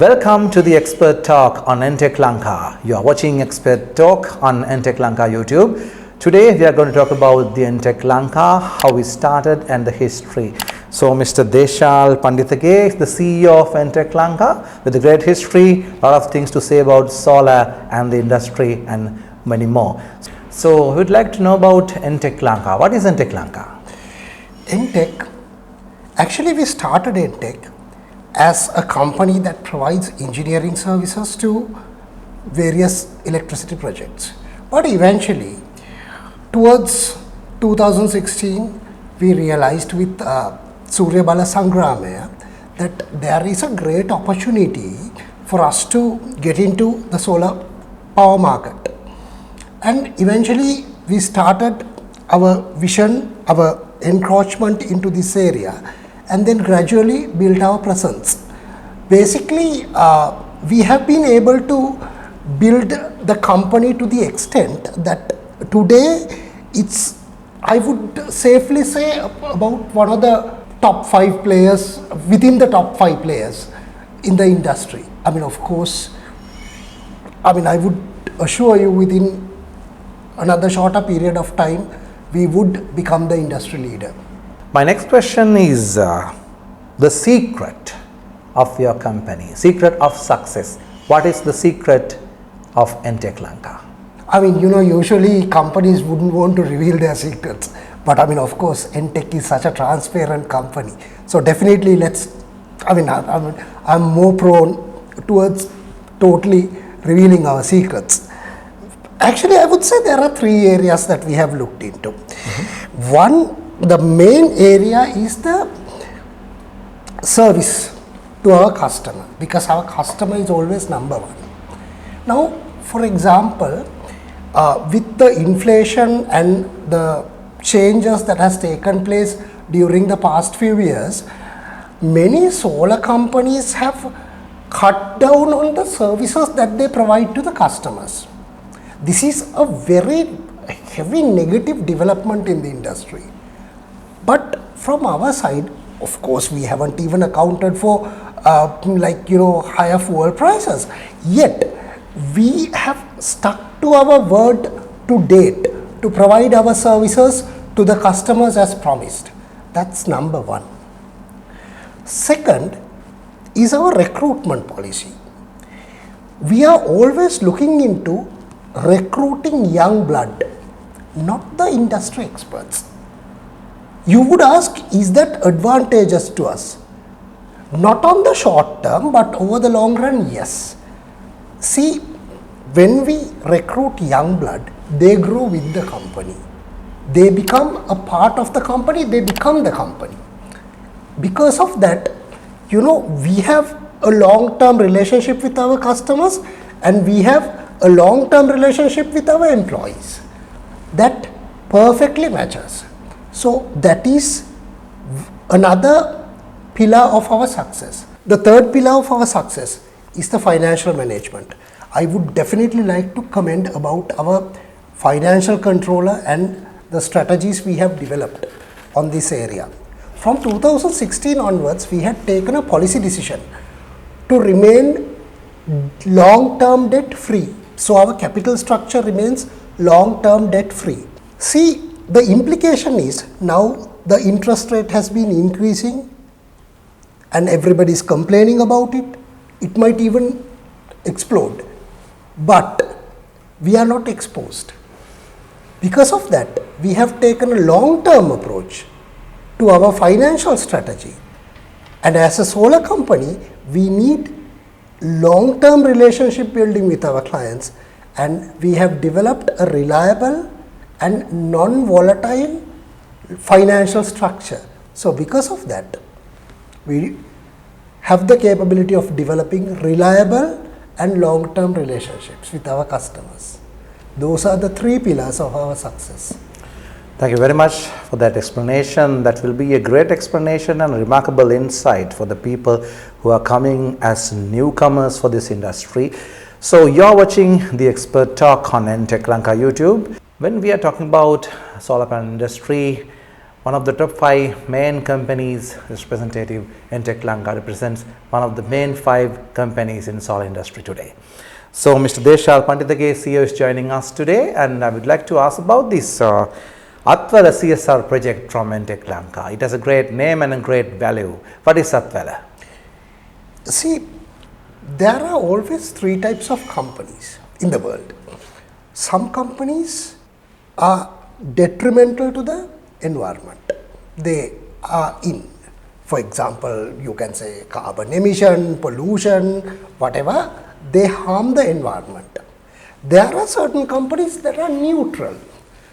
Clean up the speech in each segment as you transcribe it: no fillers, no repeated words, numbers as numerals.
Welcome to the Expert Talk on Entek Lanka. You are watching Expert Talk on Entek Lanka YouTube. Today we are going to talk about the Entek Lanka, how we started and the history. So Mr. Pandithage is the CEO of Entek Lanka with a great history, a lot of things to say about solar and the industry and many more. So we would like to know about Entek Lanka. What is Entek Lanka? Entek, actually we started Entek as a company that provides engineering services to various electricity projects. But eventually, towards 2016, we realized with Surya Bala Sangramaya that there is a great opportunity for us to get into the solar power market. And eventually, we started our vision, our encroachment into this area, and then gradually build our presence. Basically, we have been able to build the company to the extent that today it's, I would safely say, about one of the top 5 players, within the top 5 players in the industry. I mean, of course, I would assure you within another shorter period of time, we would become the industry leader. My next question is the secret of your company, secret of success. What is the secret of Entek Lanka? Usually companies wouldn't want to reveal their secrets. But of course, Entek is such a transparent company. So definitely I'm more prone towards totally revealing our secrets. Actually, I would say there are 3 areas that we have looked into. One, the main area is the service to our customer, because our customer is always number 1. Now, for example, with the inflation and the changes that has taken place during the past few years, many solar companies have cut down on the services that they provide to the customers. This is a very heavy negative development in the industry. But from our side, of course, we haven't even accounted for higher fuel prices. Yet, we have stuck to our word to date to provide our services to the customers as promised. That's number 1. Second is our recruitment policy. We are always looking into recruiting young blood, not the industry experts. You would ask, is that advantageous to us? Not on the short term, but over the long run, yes. See, when we recruit young blood, they grow with the company. They become a part of the company, they become the company. Because of that, we have a long-term relationship with our customers and we have a long-term relationship with our employees. That perfectly matches. So that is another pillar of our success. The third pillar of our success is the financial management. I would definitely like to comment about our financial controller and the strategies we have developed on this area. From 2016 onwards, we had taken a policy decision to remain long-term debt free. So our capital structure remains long-term debt free. See, the implication is now the interest rate has been increasing and everybody is complaining about it. It might even explode. But we are not exposed. Because of that, we have taken a long-term approach to our financial strategy. And as a solar company, we need long-term relationship building with our clients, and we have developed a reliable and non-volatile financial structure. So because of that, we have the capability of developing reliable and long-term relationships with our customers. Those are the 3 pillars of our success. Thank you very much for that explanation. That will be a great explanation and a remarkable insight for the people who are coming as newcomers for this industry. So you're watching the Expert Talk on Entek Lanka YouTube. When we are talking about solar panel industry, One of the top 5 main companies representative, Entek Lanka represents one of the main 5 companies in solar industry today. So Mr. Pandithage CEO is joining us today, and I would like to ask about this Atwala CSR project from Entek Lanka. It has a great name and a great value. What is Atwala? See, there are always 3 types of companies in the world. Some companies are detrimental to the environment. They are in, for example, you can say carbon emission, pollution, whatever, they harm the environment. There are certain companies that are neutral.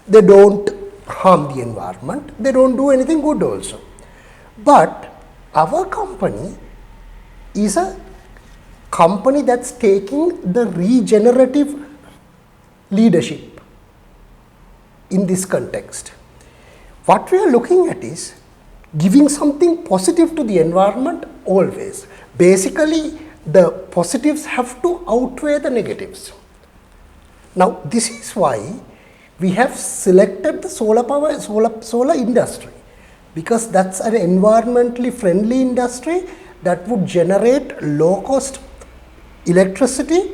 They don't harm the environment, they don't do anything good also. But our company is a company that's taking the regenerative leadership in this context. What we are looking at is giving something positive to the environment always. Basically, the positives have to outweigh the negatives. Now, this is why we have selected the solar industry, because that's an environmentally friendly industry that would generate low cost electricity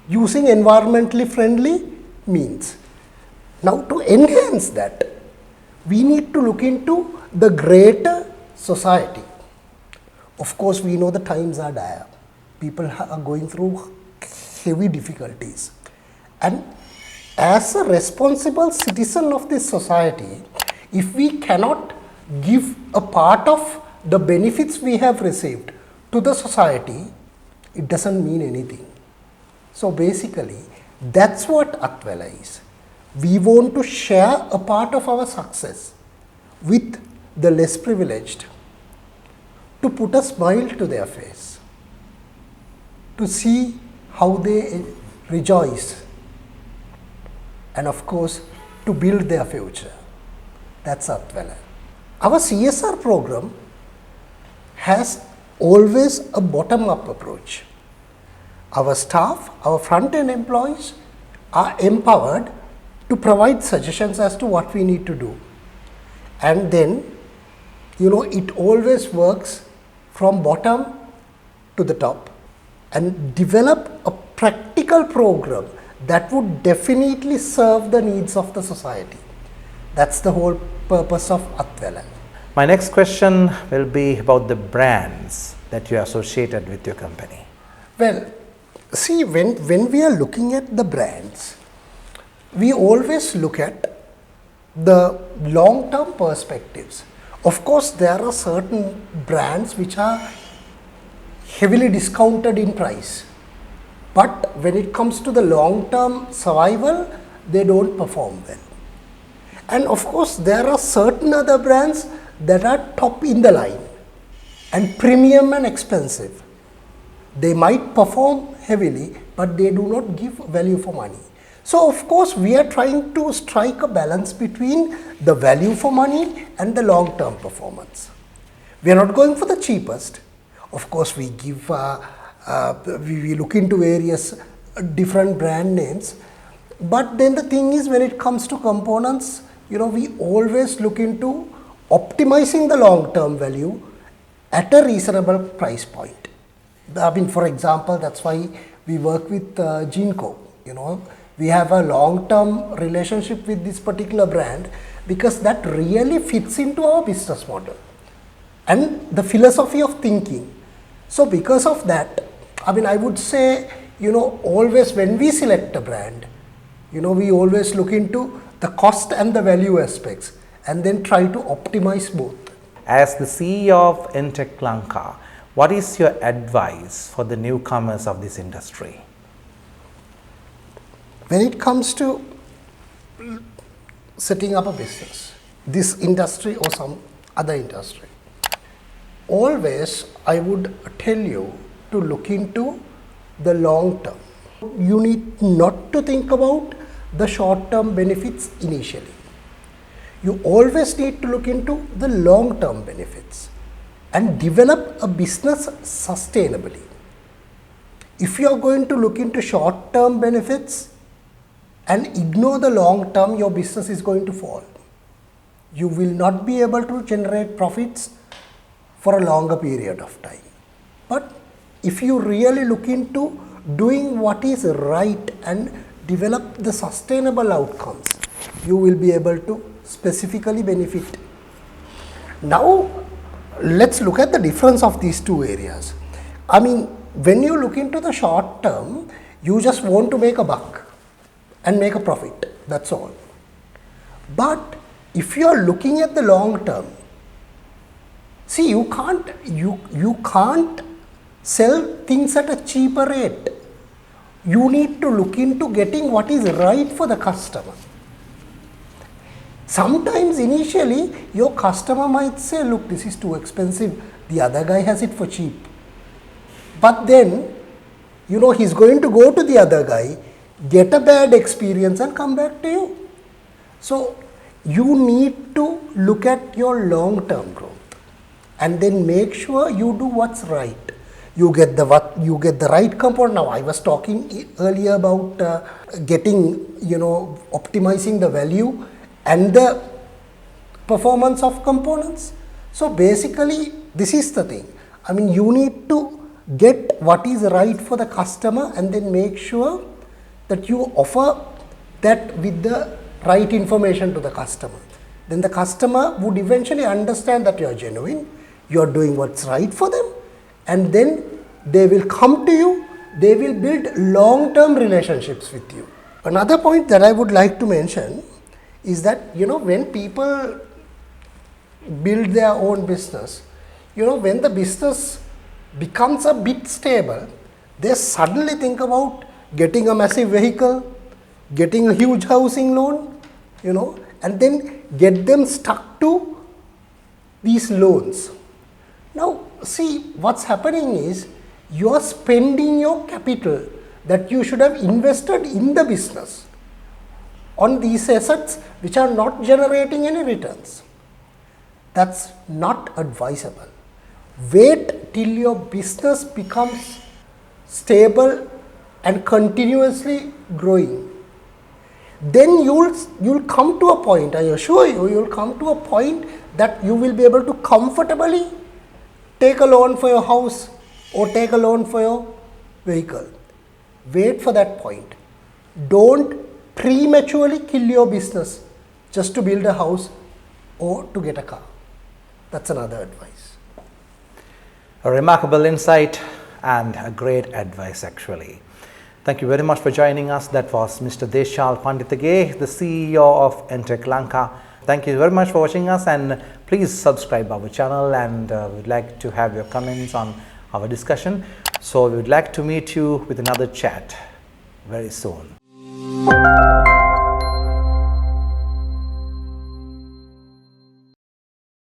using environmentally friendly means. Now, to enhance that, we need to look into the greater society. Of course, we know the times are dire. People are going through heavy difficulties. And as a responsible citizen of this society, if we cannot give a part of the benefits we have received to the society, it doesn't mean anything. So basically, that's what Atwala is. We want to share a part of our success with the less privileged, to put a smile to their face, to see how they rejoice, and of course, to build their future. That's Atwala. Our CSR program has always a bottom-up approach. Our staff, our front-end employees are empowered to provide suggestions as to what we need to do. And then, it always works from bottom to the top, and develop a practical program that would definitely serve the needs of the society. That's the whole purpose of Atwala. My next question will be about the brands that you are associated with your company. Well, see, when we are looking at the brands, we always look at the long-term perspectives. Of course, there are certain brands which are heavily discounted in price, but when it comes to the long-term survival, they don't perform well. And of course, there are certain other brands that are top in the line and premium and expensive. They might perform heavily, but they do not give value for money. So of course, we are trying to strike a balance between the value for money and the long-term performance. We are not going for the cheapest. Of course, we give we look into various different brand names, but then the thing is, when it comes to components, we always look into optimizing the long-term value at a reasonable price point. For example, that's why we work with Jinko. We have a long-term relationship with this particular brand, because that really fits into our business model and the philosophy of thinking. So because of that, I would say, always when we select a brand, we always look into the cost and the value aspects, and then try to optimize both. As the CEO of Entek Lanka, what is your advice for the newcomers of this industry? When it comes to setting up a business, this industry or some other industry, always I would tell you to look into the long term. You need not to think about the short term benefits initially. You always need to look into the long term benefits and develop a business sustainably. If you are going to look into short term benefits and ignore the long term, your business is going to fall. you will not be able to generate profits for a longer period of time. But if you really look into doing what is right and develop the sustainable outcomes, you will be able to specifically benefit. Now, let's look at the difference of these two areas. I mean, when you look into the short term, you just want to make a buck and make a profit, that's all. But if you are looking at the long term, see, you can't sell things at a cheaper rate. You need to look into getting what is right for the customer. Sometimes initially your customer might say, look, this is too expensive, the other guy has it for cheap. But then, you know, he's going to go to the other guy, get a bad experience and come back to you. So you need to look at your long-term growth and then make sure you do what's right. You get the right component. Now, I was talking earlier about getting, you know, optimizing the value and the performance of components. So basically, this is the thing. I mean, you need to get what is right for the customer and then make sure that you offer that with the right information to the customer. Then the customer would eventually understand that you are genuine, you are doing what's right for them, and then they will come to you, they will build long-term relationships with you. Another point that I would like to mention is that, you know, when people build their own business, you know, when the business becomes a bit stable, they suddenly think about getting a massive vehicle, getting a huge housing loan, you know, and then get them stuck to these loans. Now, see, what's happening is you are spending your capital that you should have invested in the business on these assets which are not generating any returns. That's not advisable. Wait till your business becomes stable and continuously growing. Then you'll come to a point, I assure you, you'll come to a point that you will be able to comfortably take a loan for your house or take a loan for your vehicle. Wait for that point. Don't prematurely kill your business just to build a house or to get a car. That's another advice. A remarkable insight and a great advice actually. Thank you very much for joining us. That was Mr. Pandithage, the CEO of Entek Lanka. Thank you very much for watching us, and please subscribe our channel, and we'd like to have your comments on our discussion. So we would like to meet you with another chat very soon.